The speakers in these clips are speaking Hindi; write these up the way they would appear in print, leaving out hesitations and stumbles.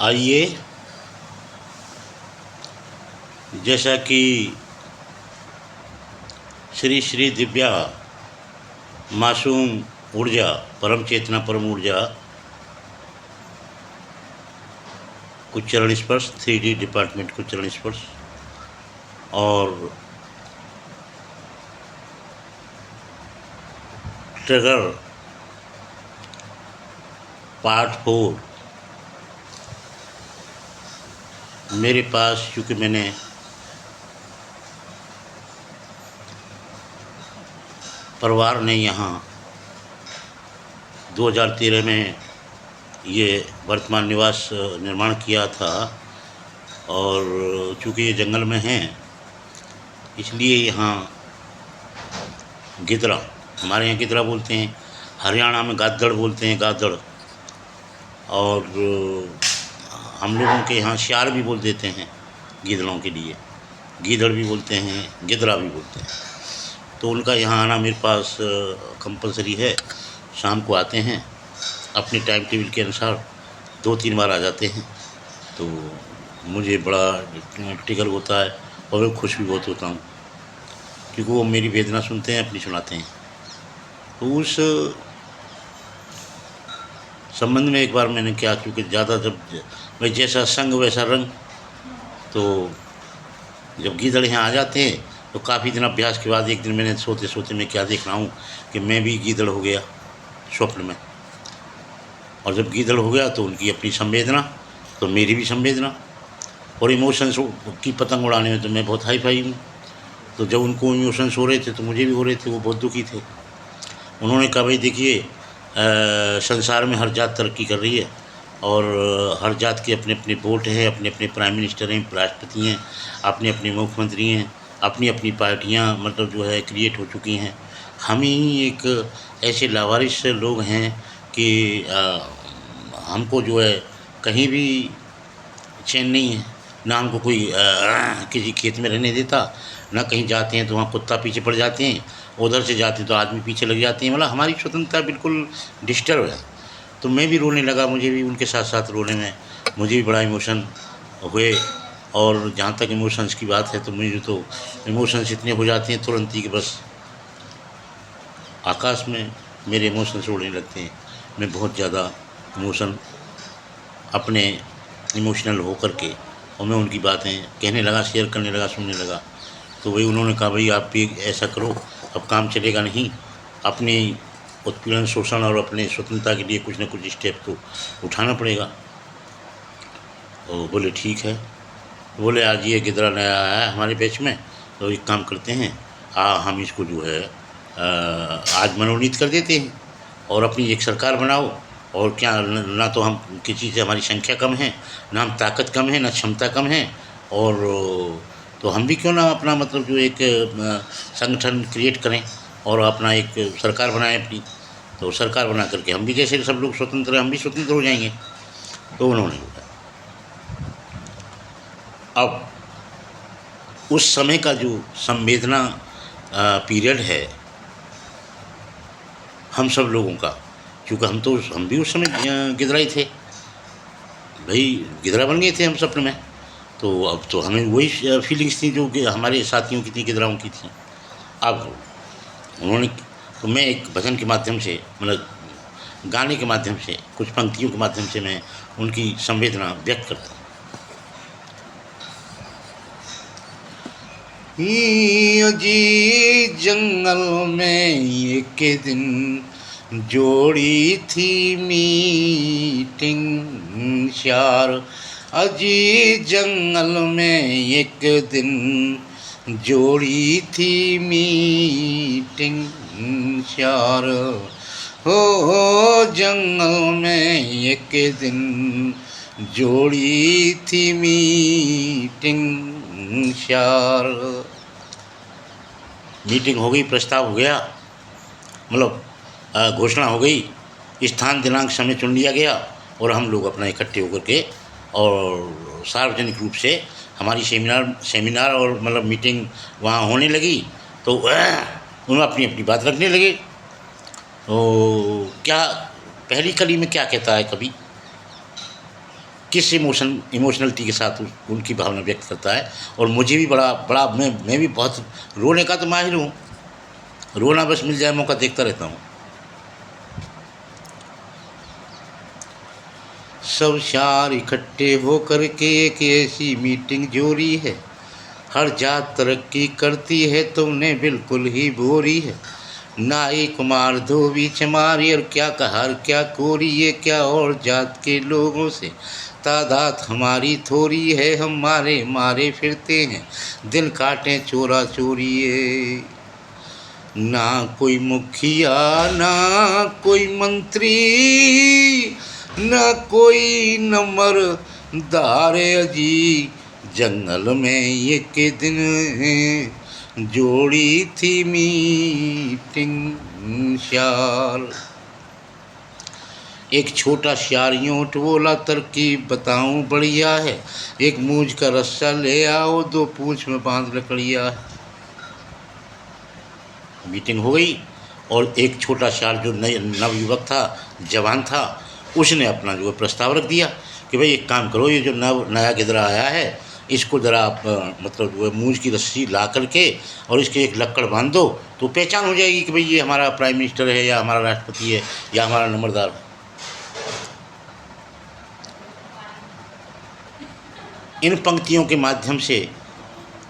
आइए, जैसा कि श्री श्री दिव्या मासूम ऊर्जा, परम चेतना, परम ऊर्जा, कुछ चरण स्पर्श, 3D डिपार्टमेंट कुछ चरण स्पर्श और ट्रिगर पार्ट 4 मेरे पास, चूँकि मैंने परिवार ने यहाँ 2013 में ये वर्तमान निवास निर्माण किया था और चूँकि ये जंगल में हैं इसलिए यहाँ गिदरा, हमारे यहाँ गिदरा बोलते हैं, हरियाणा में गादड़ बोलते हैं, गादड़, और हम लोगों के यहाँ श्यार भी बोल देते हैं गिदड़ों के लिए, गीदड़ भी बोलते हैं, गिदरा भी बोलते हैं। तो उनका यहाँ आना मेरे पास कंपलसरी है। शाम को आते हैं अपने टाइम टेबल के अनुसार, 2-3 बार आ जाते हैं। तो मुझे बड़ा टिगर होता है और मैं खुश भी बहुत होता हूँ क्योंकि वो मेरी वेदना सुनते हैं, अपनी सुनाते हैं। तो उस संबंध में एक बार मैंने क्या, क्योंकि ज़्यादा जब भाई जैसा संग वैसा रंग, तो जब गीदड़ यहाँ आ जाते हैं तो काफ़ी दिन अभ्यास के बाद एक दिन मैंने सोते सोते मैं क्या देख रहा हूँ कि मैं भी गीदड़ हो गया स्वप्न में। और जब गीदड़ हो गया तो उनकी अपनी संवेदना, तो मेरी भी संवेदना, और इमोशंस की पतंग उड़ाने में तो मैं बहुत हाई फाई हूँ। तो जब उनको इमोशंस हो रहे थे तो मुझे भी हो रहे थे, वो बहुत दुखी थे। उन्होंने कहा भाई देखिए, संसार में हर जात तरक्की कर रही है और हर जात के अपने अपने वोट हैं, अपने अपने प्राइम मिनिस्टर हैं, राष्ट्रपति हैं, अपने अपने मुख्यमंत्री हैं, अपनी अपनी पार्टियां मतलब जो है क्रिएट हो चुकी हैं। हम ही एक ऐसे लावारिस लोग हैं कि हमको जो है कहीं भी चैन नहीं है, ना हमको कोई किसी खेत में रहने देता, ना कहीं जाते हैं तो वहाँ कुत्ता पीछे पड़ जाते हैं, उधर से जाते तो आदमी पीछे लग जाते हैं। मतलब हमारी स्वतंत्रता बिल्कुल डिस्टर्ब है। तो मैं भी रोने लगा, मुझे भी उनके साथ साथ रोने में मुझे भी बड़ा इमोशन हुए। और जहाँ तक इमोशंस की बात है तो मुझे तो इमोशंस इतने हो जाते हैं तुरंत ही कि बस आकाश में मेरे इमोशंस उड़ने लगते हैं। मैं बहुत ज़्यादा इमोशन अपने इमोशनल हो कर के और मैं उनकी बातें कहने लगा, शेयर करने लगा, सुनने लगा। तो वही उन्होंने कहा भाई आप भी ऐसा करो, अब काम चलेगा नहीं, अपनी उत्पीड़न, शोषण और अपने स्वतंत्रता के लिए कुछ न कुछ स्टेप तो उठाना पड़ेगा। तो बोले ठीक है। बोले आज ये गिदरा नया आया है हमारे बैच में, तो एक काम करते हैं, हम इसको जो है आज मनोनीत कर देते हैं और अपनी एक सरकार बनाओ। और क्या, ना तो हम किसी से हमारी संख्या कम है, ना हम ताकत कम है, ना क्षमता कम है, और तो हम भी क्यों ना अपना मतलब जो एक संगठन क्रिएट करें और अपना एक सरकार बनाएं अपनी। तो सरकार बना करके हम भी जैसे सब लोग स्वतंत्र हैं, हम भी स्वतंत्र हो जाएंगे। तो उन्होंने बोला अब उस समय का जो संवेदना पीरियड है हम सब लोगों का, क्योंकि हम भी उस समय गिदरा ही थे भाई, गिदरा बन गए थे हम सपने में। तो अब तो हमें वही फीलिंग्स थी जो कि हमारे साथियों की थी, गिदराओं की थी। अब उन्होंने, तो मैं एक भजन के माध्यम से, मतलब गाने के माध्यम से, कुछ पंक्तियों के माध्यम से मैं उनकी संवेदना व्यक्त करता हूँ। जी जंगल में एक दिन जोड़ी थी मीटिंग श्यार, अजी जंगल में एक दिन जोड़ी थी मीटिंग श्यार, हो जंगल में एक दिन जोड़ी थी मीटिंग श्यार। मीटिंग हो गई, प्रस्ताव हो गया, मतलब घोषणा हो गई, स्थान दिनांक समय चुन लिया गया और हम लोग अपना इकट्ठे होकर के और सार्वजनिक रूप से हमारी सेमिनार और मतलब मीटिंग वहाँ होने लगी। तो उन्होंने अपनी अपनी बात रखने लगे। तो क्या पहली कली में क्या कहता है कवि, किस इमोशनलिटी के साथ उनकी भावना व्यक्त करता है। और मुझे भी बड़ा बड़ा मैं भी बहुत रोने का तो माहिर हूँ, रोना बस मिल जाए मौका देखता रहता हूँ। सब शार इकट्ठे होकर के एक ऐसी मीटिंग जोरी है, हर जात तरक्की करती है तुमने बिल्कुल ही बोरी है। नाई कुमार धोबी चमारी और क्या कहार क्या कोरी, ये क्या और जात के लोगों से तादाद हमारी थोड़ी है, हम मारे मारे फिरते हैं दिन काटे चोरा चोरी है। ना कोई मुखिया ना कोई मंत्री ना कोई नंबरदार अजी, जंगल में एक दिन जोड़ी थी मीटिंग श्यार। एक छोटा श्यार यूं उठ बोला, तरकीब बताऊं बढ़िया है, एक मूंज का रस्सा ले आओ, दो पूंछ में बांध लकड़िया है। मीटिंग हो गई और एक छोटा श्यार जो नवयुवक था, जवान था, उसने अपना जो प्रस्ताव रख दिया कि भाई एक काम करो, ये जो नया गिदरा आया है इसको ज़रा आप मतलब वो मूंज की रस्सी ला करके और इसके एक लक्कड़ बांध दो तो पहचान हो जाएगी कि भाई ये हमारा प्राइम मिनिस्टर है या हमारा राष्ट्रपति है या हमारा नंबरदार है। इन पंक्तियों के माध्यम से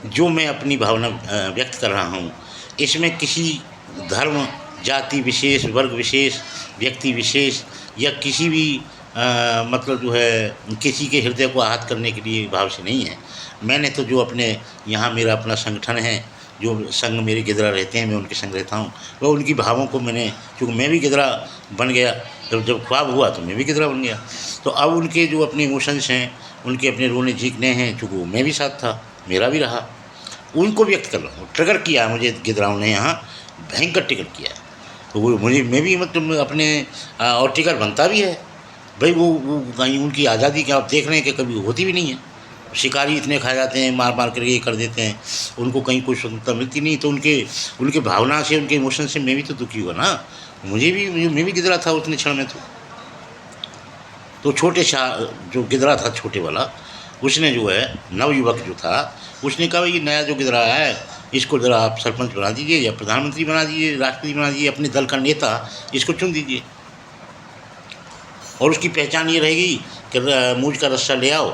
जो मैं अपनी भावना व्यक्त कर रहा हूँ, इसमें किसी धर्म, जाति विशेष, वर्ग विशेष, व्यक्ति विशेष या किसी भी मतलब जो है किसी के हृदय को आहत करने के लिए भाव से नहीं है। मैंने तो जो अपने यहाँ मेरा अपना संगठन है, जो संग मेरे गिदरा रहते हैं, मैं उनके संग रहता हूँ, तो उनकी भावों को मैंने, क्योंकि मैं भी गिदरा बन गया, जब ख्वाब हुआ तो मैं भी गिदरा बन गया, तो अब उनके जो अपने इमोशंस हैं, उनके अपने रोने चीखने हैं, चूँकि मैं भी साथ था, मेरा भी रहा, उनको व्यक्त कर रहा हूँ। ट्रिगर किया है मुझे गिदराओं ने यहाँ, भयंकर ट्रिगर किया है। तो वो मुझे, मैं भी मतलब अपने और ट्रिगर बनता भी है भाई। वो कहीं उनकी आज़ादी के आप देख रहे हैं कि कभी होती भी नहीं है। शिकारी इतने खा जाते हैं, मार मार कर ये कर देते हैं, उनको कहीं कोई स्वतंत्रता मिलती नहीं। तो उनके भावना से, उनके इमोशन से मैं भी तो दुखी हुआ ना। मैं भी गिदरा था उतने क्षण में। तो छोटे जो गिदरा था छोटे वाला, उसने जो है नवयुवक जो था, उसने कहा ये नया जो गिदरा आया है इसको ज़रा आप सरपंच बना दीजिए या प्रधानमंत्री बना दीजिए, राष्ट्रपति बना दीजिए, अपने दल का नेता इसको चुन दीजिए। और उसकी पहचान ये रहेगी कि मूंज का रस्सा ले आओ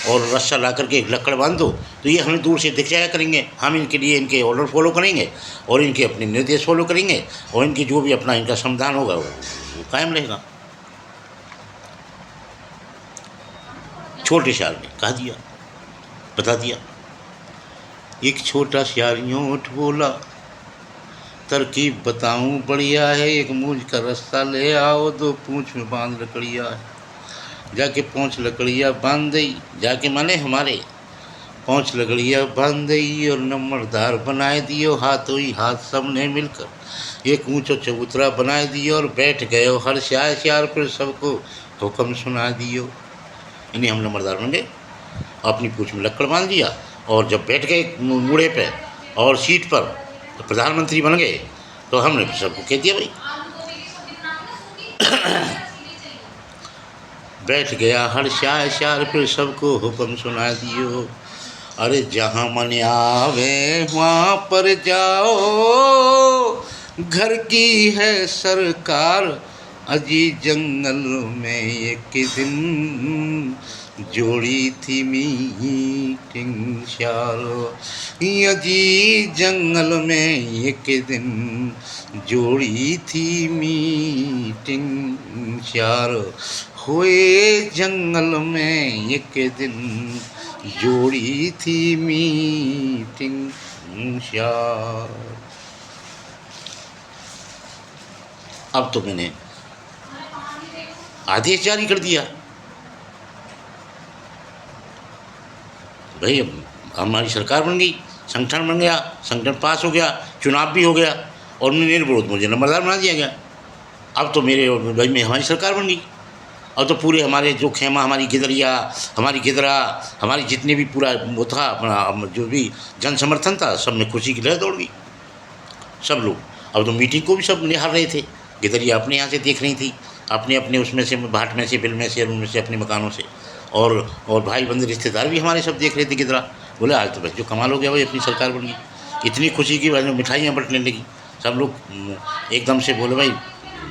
और रस्सा ला करके एक लक्कड़ बांध दो, तो ये हमें दूर से दिख जाया करेंगे। हम इनके लिए इनके ऑर्डर फॉलो करेंगे और इनके अपने निर्देश फॉलो करेंगे और इनकी जो भी अपना इनका समाधान होगा वो कायम रहेगा। छोटे श्यार ने कहा दिया, बता दिया। एक छोटा श्यार यूं उठ बोला, तरकीब बताऊं बढ़िया है, एक मूंज का रस्सा ले आओ, दो पूंछ में बांध लकड़िया है। जाके पहुँच लकड़िया बांध दई, जाके माने हमारे पहुँच लकड़िया बांध दई और नंबरदार बनाए दियो, हाथों ही हाथ सबने मिलकर एक ऊंचो चबूतरा बनाए दियो और बैठ गए हर श्यार पर सबको हुक्म सुना दियो। इन्हें हम नंबरदार बन गए, अपनी पूंछ में लक्कड़ बांध दिया और जब बैठ गए मूढ़े पे और सीट पर तो प्रधानमंत्री बन गए। तो हमने सबको कह दिया भाई बैठ गया हर श्यार फिर सबको हुक्म सुना दियो। अरे जहाँ मन आवे वहाँ पर जाओ, घर की है सरकार, अजी जंगल में एक दिन जोड़ी थी मीटिंग श्यार, अजी जंगल में एक दिन जोड़ी थी मीटिंग श्यार, हुए जंगल में एक दिन जोड़ी थी मीटिंग श्यार। अब तो मैंने आदेश जारी कर दिया भाई, अब हमारी सरकार बन गई, संगठन बन गया, संगठन पास हो गया, चुनाव भी हो गया और निर्विरोध मुझे नंबरदार बना दिया गया। अब तो मेरे भाई में हमारी सरकार बन गई। अब तो पूरे हमारे जो खेमा, हमारी गिदरिया, हमारी गिदरा, हमारी जितने भी पूरा वो था अपना जो भी जन समर्थन था, सब में खुशी की लहर दौड़ गई सब लोग। अब तो मीटिंग को भी सब निहार रहे थे, गिदरिया अपने यहाँ से देख रही थी, अपने अपने उसमें से, भाट में से, बिल में से, उनमें से, अपने मकानों से, और भाई बंधु रिश्तेदार भी हमारे सब देख रहे थे कितना। बोले आज तो भाई जो कमाल हो गया भाई, अपनी सरकार बन गई। इतनी खुशी की वजह मिठाइयाँ बंटने लगी, सब लोग एकदम से बोले भाई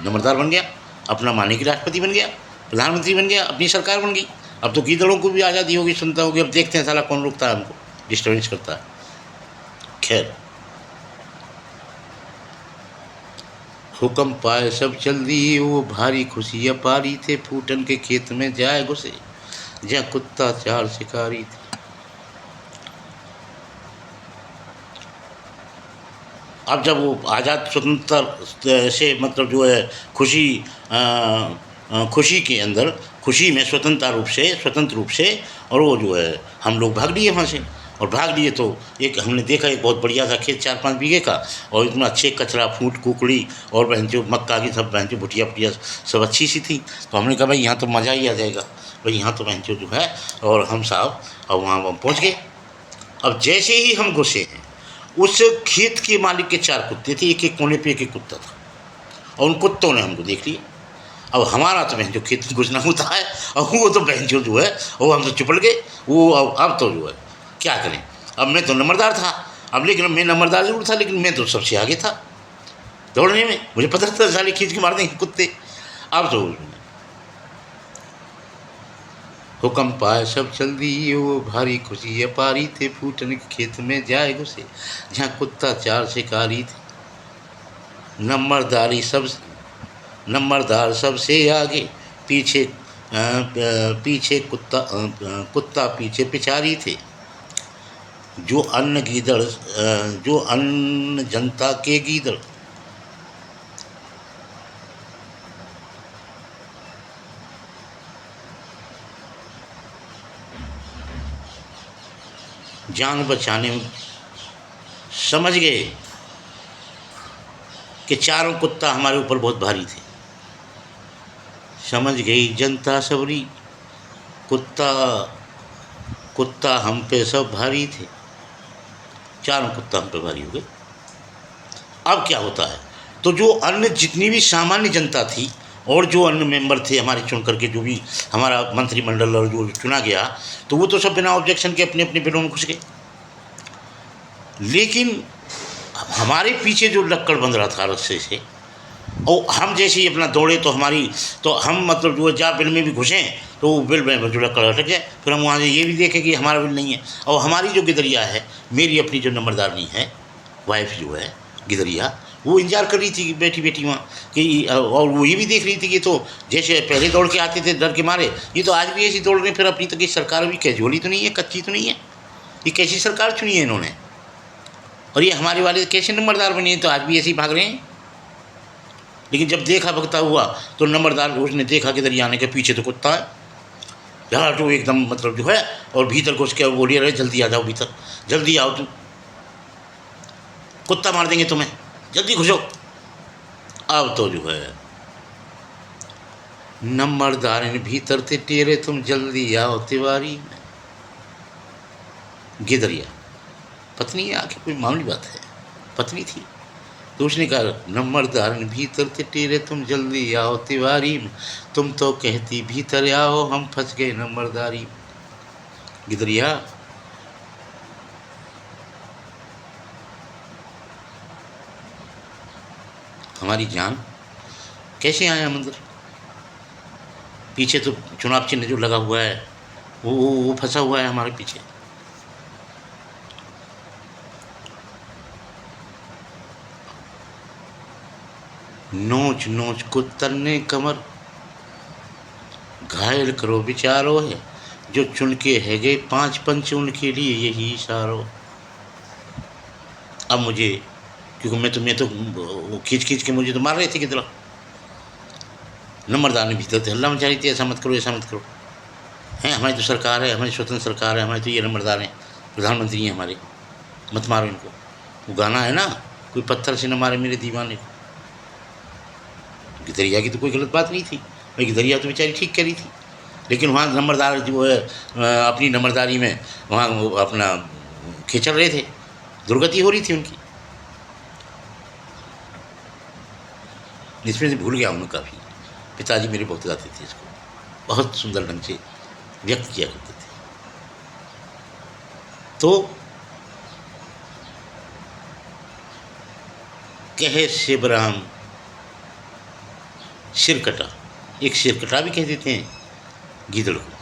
नंबरदार बन गया, अपना माने की राष्ट्रपति बन गया, प्रधानमंत्री बन गया, अपनी सरकार बन गई। अब तो गीदड़ों को भी आज़ादी होगी, सुनता होगी। अब देखते हैं साला कौन रोकता है हमको, डिस्टर्बेंस करता है। खैर, हुक्म पाए सब चल दिए, वो भारी खुशियाँ पारी थे, फूटन के खेत में जाए घुसे, जहाँ कुत्ता चार शिकारी थे। अब जब वो आज़ाद स्वतंत्र से मतलब जो है खुशी के अंदर, खुशी में स्वतंत्र रूप से, और वो जो है हम लोग भाग लिए वहाँ से। और भाग लिए तो एक हमने देखा एक बहुत बढ़िया सा खेत 4-5 बीघे का, और इतना अच्छे कचरा फूट कुकड़ी और बहन जो मक्का की सब बहन जो भुटिया पुटिया सब अच्छी सी थी। तो हमने कहा भाई यहाँ तो मज़ा ही आ जाएगा भाई, यहाँ तो बहन जो है। और हम साहब और वहाँ पहुँच गए। अब जैसे ही हम घुसे हैं, उस खेत के मालिक के 4 कुत्ते थे, एक एक कोने पे एक एक कुत्ता था, और उन कुत्तों ने हमको देख लिया। अब हमारा तो बहन जो खेत में घुसना होता है, और वो तो बहन जो है वो हम तो चिपड़ गए। वो अब तो जो है क्या करें। अब मैं तो नंबरदार था, अब लेकिन मैं नंबरदार जरूर था, लेकिन मैं तो सबसे आगे था दौड़ने में। मुझे पता था साले खींच के मार देंगे कुत्ते। अब तो हुक्म पाए सब चल दिए, वो भारी खुशी पारी थे, फूटन के खेत में जाए घुसे, जहाँ कुत्ता चार शिकारी थे। नंबरदार सबसे आगे, पीछे पीछे कुत्ता पीछे पिछारी थे। जो अन्न जनता के गीदड़, जान बचाने में समझ गए कि चारों कुत्ता हमारे ऊपर बहुत भारी थे। समझ गई जनता सबरी, कुत्ता हम पे सब भारी थे। चारों कुत्ता हम पे भारी हो गए। अब क्या होता है, तो जो अन्य जितनी भी सामान्य जनता थी और जो अन्य मेंबर थे हमारे चुन करके, जो भी हमारा मंत्रिमंडल और जो चुना गया, तो वो तो सब बिना ऑब्जेक्शन के अपने अपने बिलों में घुस गए। लेकिन हमारे पीछे जो लक्कड़ बंध रहा था रस्से से, और हम जैसे ही अपना दौड़े तो हम मतलब जो जा बिल में भी घुसें तो वो बिल में जो लक्कड़ अटक जाए। फिर हम वहाँ से ये भी देखें कि हमारा बिल नहीं है। और हमारी जो गिदरिया है, मेरी अपनी जो नंबरदारनी है, वाइफ जो है गिदरिया, वो इंतजार कर रही थी बैठी वहाँ कि, और वो ये भी देख रही थी कि तो जैसे पहले दौड़ के आते थे डर के मारे, ये तो आज भी ऐसी दौड़ रहे हैं। फिर अपनी तो की सरकार भी कैजुअली तो नहीं है, कच्ची तो नहीं है, ये कैसी सरकार चुनी है इन्होंने, और ये हमारे वाले कैसे नंबरदार बने हैं, तो आज भी ऐसे ही भाग रहे हैं। लेकिन जब देखा भगता हुआ तो नंबरदार उसने देखा कि दरियाने के पीछे तो कुत्ता है, जहाँ तो एकदम मतलब जो है, और भीतर घुस के बोलिए रहे जल्दी आ जाओ भीतर, जल्दी आओ, तुम कुत्ता मार देंगे तुम्हें, जल्दी घुसो। अब तो जो है नंबरदार ने भीतर थे टेरे, तुम जल्दी आओ तिवारी में। गिदरिया पत्नी है, आखिर कोई मामूली बात है, पत्नी थी। तो उसने कहा नंबरदार ने भीतर थे टेरे, तुम जल्दी आओ तिवारी में, तुम तो कहती भीतर आओ, हम फंस गए नंबरदारी। गिदरिया हमारी जान कैसे आए हम अंदर? पीछे तो चुनाव चिन्ह जो लगा हुआ है वो फंसा हुआ है हमारे पीछे। नोच नोच कुत्तर ने कमर, घायल करो बिचारो है, जो चुन के है गए 5 पंच, उनके लिए यही इशारो। अब मुझे, क्योंकि मैं तो खींच के मुझे तो मार रहे थे कितना। नंबरदार ने भीतर थे हल्ला मचा रही थी, ऐसा मत करो ऐसा मत करो, हैं हमारी तो सरकार है, हमारी स्वतंत्र सरकार है, हमारे तो ये नंबरदार हैं, प्रधानमंत्री हैं हमारे, मत मारो इनको। वो गाना है ना, कोई पत्थर से न मारे मेरे दीवाने को। गिदरिया की तो कोई गलत बात नहीं थी भाई, गिदरिया तो बेचारी ठीक करी थी। लेकिन वहाँ नंबरदार जो है अपनी नंबरदारी में वहाँ अपना खिंचल रहे थे, दुर्गति हो रही थी उनकी। इसमें से भूल गया हूँ काफ़ी, पिताजी मेरे बहुत गाते थे इसको, बहुत सुंदर ढंग से व्यक्त किया करते थे। तो कहे शिवराम सिरकटा, एक सिरकटा भी कह देते हैं गीदड़ को।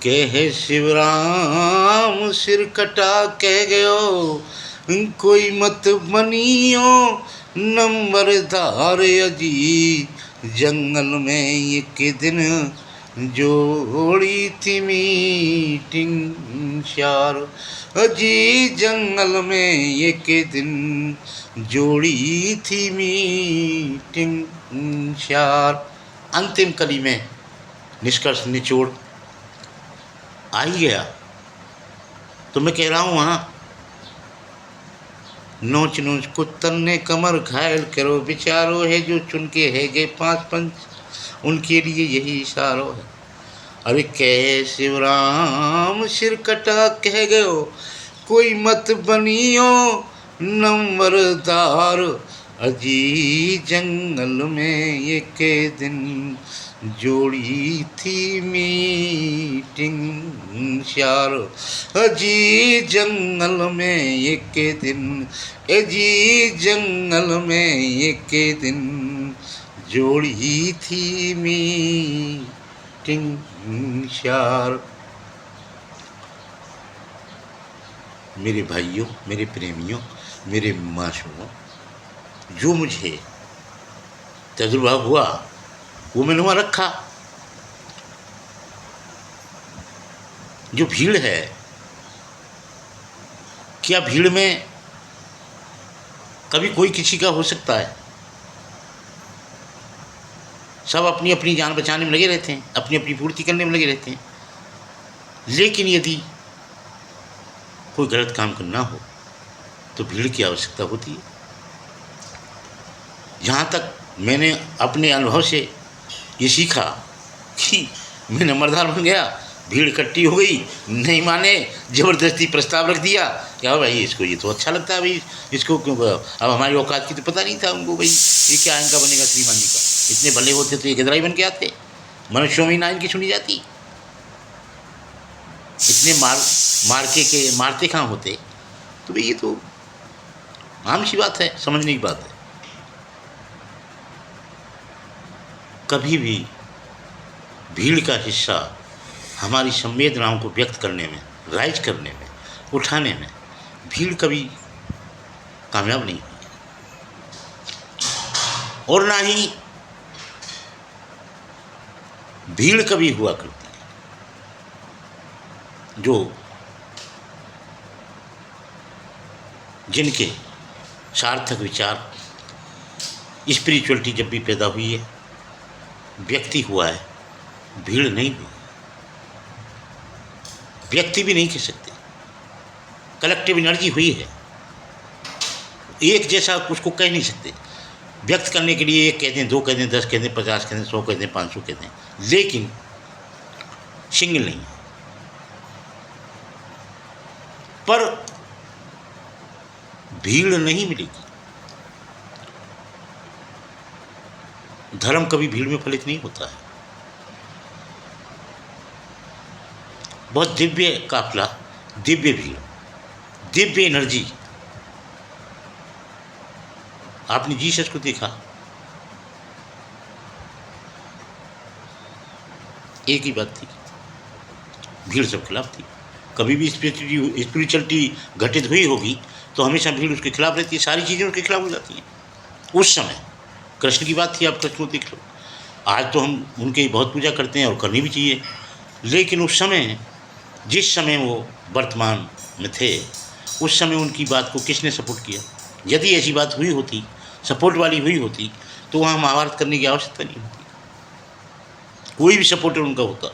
कहे शिवराम सिरकटा कह गयो, कोई मत बनियो नंबरदार अजी, जंगल में एक दिन जोड़ी थी मीटिंग शार, अजी जंगल में एक दिन जोड़ी थी मीटिंग शार। अंतिम कली में निष्कर्ष निचोड़ आ ही गया। तो मैं कह रहा हूँ वहाँ नोच नोच कुत्तन ने कमर घायल करो, बिचारो है जो चुन के है गे 5 पंच, उनके लिए यही इशारो है। अरे कह शिवराम सिरकटा कह गयो, कोई मत बनियो नंबरदार, अजी जंगल में एक दिन जोड़ी थी मीटिंग शार, अजी जंगल में एक दिन, अजी जंगल में एक दिन जोड़ी थी मीटिंग शार। मेरे भाइयों, मेरे प्रेमियों, मेरे मासूमों, जो मुझे तजुर्बा हुआ वो मैंने वहाँ रखा। जो भीड़ है, क्या भीड़ में कभी कोई किसी का हो सकता है? सब अपनी अपनी जान बचाने में लगे रहते हैं, अपनी अपनी पूर्ति करने में लगे रहते हैं। लेकिन यदि कोई गलत काम करना हो तो भीड़ की आवश्यकता होती है। जहाँ तक मैंने अपने अनुभव से ये सीखा कि मैं नंबरदार बन गया, भीड़ इकट्ठी हो गई, नहीं माने, ज़बरदस्ती प्रस्ताव रख दिया क्या भाई इसको ये तो अच्छा लगता है भाई, इसको क्यों, अब हमारी औकात की तो पता नहीं था उनको भाई ये क्या इनका बनेगा श्रीमान जी का। इतने भले होते तो ये गिदराई बन के आते, मनुष्यों में ना इनकी सुनी जाती। इतने मारते कहाँ होते। तो भाई ये तो आम सी बात है, समझने की बात है। कभी भी भीड़ का हिस्सा हमारी संवेदनाओं को व्यक्त करने में, राइज करने में, उठाने में भीड़ कभी कामयाब नहीं हुई, और ना ही भीड़ कभी हुआ करती है जो जिनके सार्थक विचार, स्पिरिचुअलिटी जब भी पैदा हुई है, व्यक्ति हुआ है, भीड़ नहीं हुई। व्यक्ति भी नहीं कह सकते, कलेक्टिव एनर्जी हुई है। एक जैसा उसको कह नहीं सकते। व्यक्त करने के लिए 1 कह दें, 2 कह दें, 10 कह दें, 50 कह दें, 100 कह दें, 500 कह दें, लेकिन सिंगल नहीं है। पर भीड़ नहीं मिलेगी। धर्म कभी भीड़ में फलित नहीं होता है। बहुत दिव्य काफिला, दिव्य भीड़, दिव्य एनर्जी। आपने जीसस को देखा, एक ही बात थी, भीड़ सब खिलाफ थी। कभी भी स्पिरिचुअलिटी घटित हुई होगी तो हमेशा भीड़ उसके खिलाफ रहती है, सारी चीज़ें उसके खिलाफ हो जाती हैं। उस समय कृष्ण की बात थी, आप कृष्ण को देख लो। आज तो हम उनकी बहुत पूजा करते हैं और करनी भी चाहिए, लेकिन उस समय, जिस समय वो वर्तमान में थे, उस समय उनकी बात को किसने सपोर्ट किया? यदि ऐसी बात हुई होती, सपोर्ट वाली हुई होती, तो वहाँ महाभारत करने की आवश्यकता नहीं होती। कोई भी सपोर्टर उनका होता,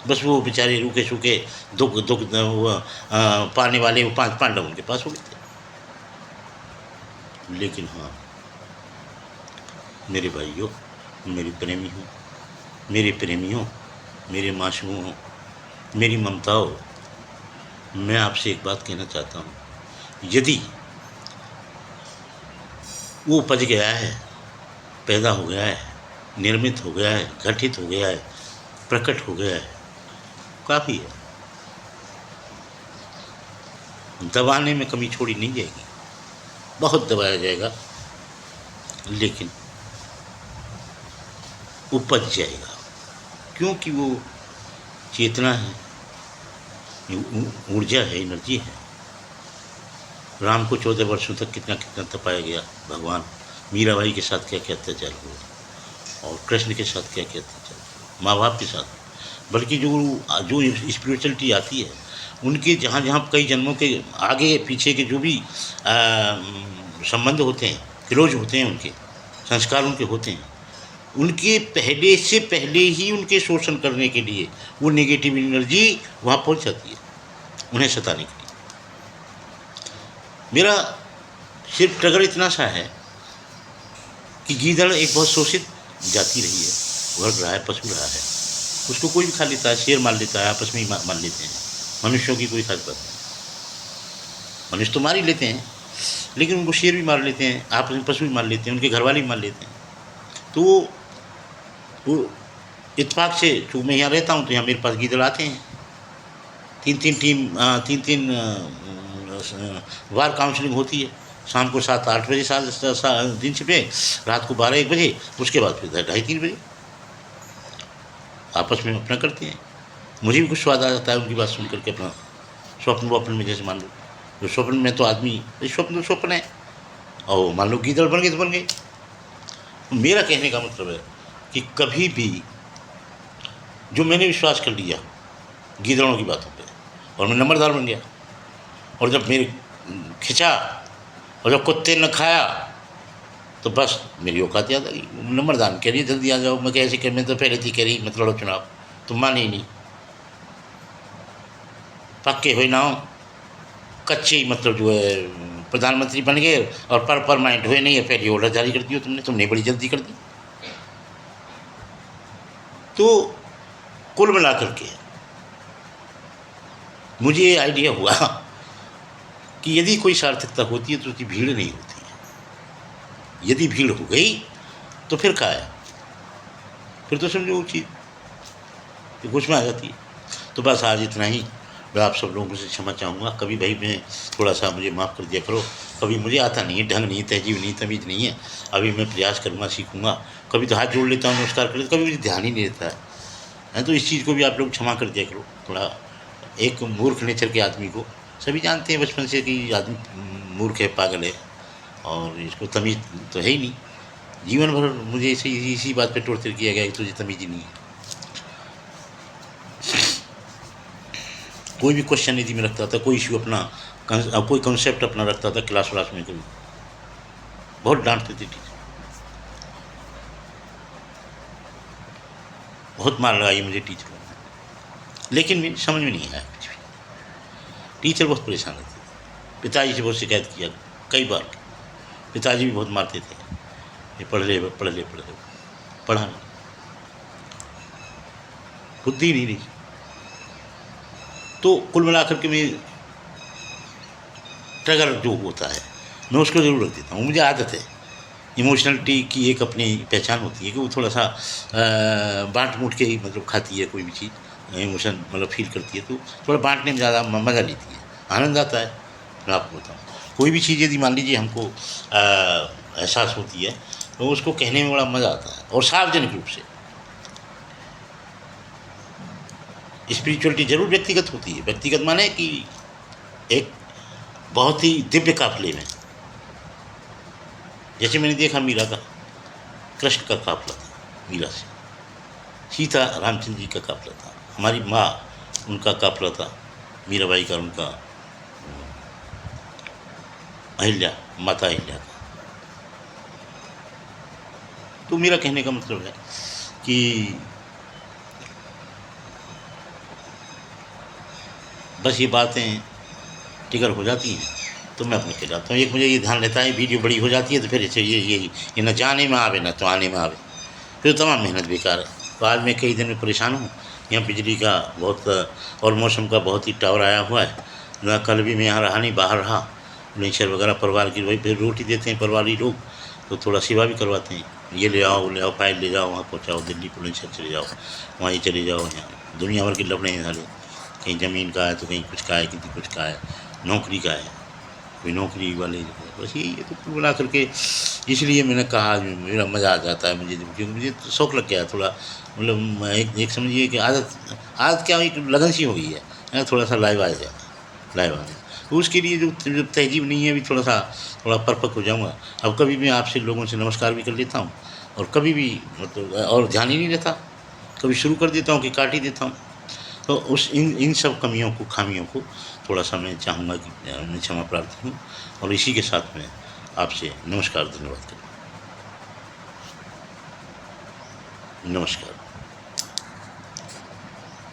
बस वो बेचारे रूखे सूखे दुख पाने वाले वो 5 पांडव उनके पास हो गए थे। लेकिन हाँ मेरे भाइयों, मेरे प्रेमियों, मेरे मासूमों, मेरी ममताओं, मैं आपसे एक बात कहना चाहता हूँ। यदि वो उपज गया है, पैदा हो गया है, निर्मित हो गया है, घटित हो गया है, प्रकट हो गया है, काफ़ी है। दबाने में कमी छोड़ी नहीं जाएगी, बहुत दबाया जाएगा लेकिन उपज जाएगा, क्योंकि वो चेतना है, ऊर्जा है, एनर्जी है। राम को 14 वर्षों तक कितना कितना तपाया गया भगवान, मीराबाई के साथ क्या क्या अत्याचार हुआ, और कृष्ण के साथ क्या क्या अत्याचार हुआ, माँ बाप के साथ। बल्कि जो जो स्पिरिचुअलिटी आती है, उनके जहाँ जहाँ कई जन्मों के आगे पीछे के जो भी संबंध होते हैं, क्लोज होते हैं, उनके संस्कार उनके होते हैं, उनके पहले से पहले ही उनके शोषण करने के लिए वो नेगेटिव एनर्जी वहाँ पहुँच जाती है, उन्हें सताने के लिए। मेरा सिर्फ ट्रिगर इतना सा है कि गीदड़ एक बहुत शोषित जाति रही है, वर्ग रहा है, पशु रहा है, उसको कोई भी खा लेता है, शेर मार लेता है, आपस में ही मार लेते हैं, मनुष्यों की कोई खास बात नहीं। मनुष्य तो मार ही लेते हैं, लेकिन उनको शेर भी मार लेते हैं, आपस में पशु भी मार लेते हैं, उनके घर वाले भी मार लेते हैं। तो वो इत्तेफाक से, तो मैं यहाँ रहता हूँ तो यहाँ मेरे पास गीदड़ आते हैं, तीन बार काउंसलिंग होती है, शाम को 7-8 बजे दिन छिपे, रात को 12-1 बजे, उसके बाद फिर 2:30-3 बजे आपस में अपना करते हैं। मुझे भी कुछ स्वाद आ जाता है उनकी बात सुन करके, अपना स्वप्न में, जैसे मान लो जो स्वप्न में तो आदमी, स्वप्न तो स्वप्न है, और मान लो गीदड़ बन गए तो बन गए। मेरा कहने का मतलब है कि कभी भी जो मैंने विश्वास कर लिया गीदड़ों की बातों पे, और मैं नंबरदार बन गया, और जब मेरे खिंचा और जब कुत्ते ने खाया तो बस मेरी औकात याद आ गई। नंबरदार कह रही जल्दी आ जाओ, मैं कैसे कर, मैं तो पहले थी कह रही मत लड़ो चुनाव, तुम माने ही नहीं, पक्के हुए ना हो, कच्चे ही मतलब जो है प्रधानमंत्री बन गए, और परमानेंट हुए नहीं है, पहली ऑर्डर जारी कर दियो तुमने बड़ी जल्दी कर दी। तो कुल मिला करके मुझे ये आइडिया हुआ कि यदि कोई सार्थकता होती है तो उसकी भीड़ नहीं होती है। यदि भीड़ हो गई तो फिर क्या है, फिर तो समझो वो चीज़ कुछ में आ जाती है। तो बस आज इतना ही, मैं आप सब लोगों से क्षमा चाहूँगा। कभी भाई मैं थोड़ा सा मुझे माफ़ कर दिया करो, कभी मुझे आता नहीं है, ढंग नहीं, तहजीब नहीं, तमीज़ नहीं है। अभी मैं प्रयास करूँगा, सीखूँगा। कभी तो हाथ जोड़ लेता हूँ, नमस्कार कर लेता, कभी मुझे ध्यान ही नहीं रहता है। तो इस चीज़ को भी आप लोग क्षमा कर दिया करो। थोड़ा एक मूर्ख नेचर के आदमी को सभी जानते हैं बचपन से कि आदमी मूर्ख है, पागल है, और इसको तमीज़ तो है ही नहीं। जीवन भर मुझे इसी बात पे टॉर्चर किया गया कि तुझे तमीज़ ही नहीं है। कोई भी क्वेश्चन यदि मैं रखता था, कोई इशू अपना, कोई कॉन्सेप्ट अपना रखता था क्लास में, कभी बहुत डांटते थे टीचर, बहुत मार लगाई मुझे टीचरों ने, लेकिन मेरी समझ में नहीं आया कुछ भी। टीचर बहुत परेशान रहते थे, पिताजी से बहुत शिकायत किया कई बार, पिताजी भी बहुत मारते थे, ये पढ़ ले पढ़ा नहीं, बुद्धि नहीं रही। तो कुल मिलाकर के मैं ट्रिगर जो होता है मैं उसको ज़रूर रख देता हूँ। मुझे आदत है, इमोशनलिटी की एक अपनी पहचान होती है कि वो थोड़ा सा बांट मूट के ही मतलब खाती है, कोई भी चीज़ इमोशन मतलब फील करती है, तो थोड़ा बांटने में ज़्यादा मज़ा लेती है, आनंद आता है। मैं आपको बताऊँ, कोई भी चीज़ यदि मान लीजिए हमको एहसास होती है तो उसको कहने में बड़ा मज़ा आता है, और सार्वजनिक रूप से। स्पिरिचुअलिटी जरूर व्यक्तिगत होती है, व्यक्तिगत माने कि एक बहुत ही दिव्य काफिले में, जैसे मैंने देखा मीरा का, कृष्ण का काफिला था मीरा से, सीता रामचंद्र जी का काफिला था, हमारी माँ उनका काफिला था, मीराबाई का, उनका अहिल्या, माता अहिल्या का। तो मेरा कहने का मतलब है कि बस ये बातें ट्रिगर हो जाती हैं तो मैं अपने के जाता हूँ। एक मुझे ये ध्यान रहता है, वीडियो बड़ी हो जाती है तो फिर इसे ये न जाने में आवे न तो आने में आवे, फिर तमाम मेहनत बेकार है। तो आज मैं कई दिन में परेशान हूँ, यहाँ बिजली का बहुत और मौसम का बहुत ही टावर आया हुआ है। मैं कल भी मैं यहाँ रहा नहीं, बाहर रहा, नेचर वगैरह परिवार की, वही फिर रोटी देते हैं परिवारी लोग, तो थोड़ा सेवा भी करवाते हैं। ये ले आओ, वो ले आओ, फाइल ले जाओ, वहाँ पहुँचाओ, दिल्ली पुलिस से चले जाओ, वहाँ ही चले जाओ, यहाँ दुनिया भर के लफड़े हैं साले। कहीं ज़मीन का है तो कहीं कुछ का है, किसी कुछ का है, नौकरी का है, कोई नौकरी वाले, बस यही है। तो कुल मिला करके इसलिए मैंने कहा मेरा मज़ा आ जाता है मुझे, क्योंकि मुझे तो शौक लग गया थोड़ा, मतलब मैं एक समझिए कि आदत आदत क्या, एक लगन सी हो गई है थोड़ा सा लाइव आ जाए, लाइव आ जाए। तो उसके लिए जो तहजीब नहीं है, अभी थोड़ा परपक्व हो जाऊँगा। अब कभी भी आपसे लोगों से नमस्कार भी कर लेता हूँ, और कभी भी मतलब और ध्यान ही नहीं रहता, कभी शुरू कर देता हूँ कि काट ही देता हूँ। तो उस इन सब कमियों को, खामियों को थोड़ा-सा मैं चाहूँगा कि मैं क्षमा प्रार्थी हूँ, और इसी के साथ मैं आपसे नमस्कार, धन्यवाद करूँ। नमस्कार।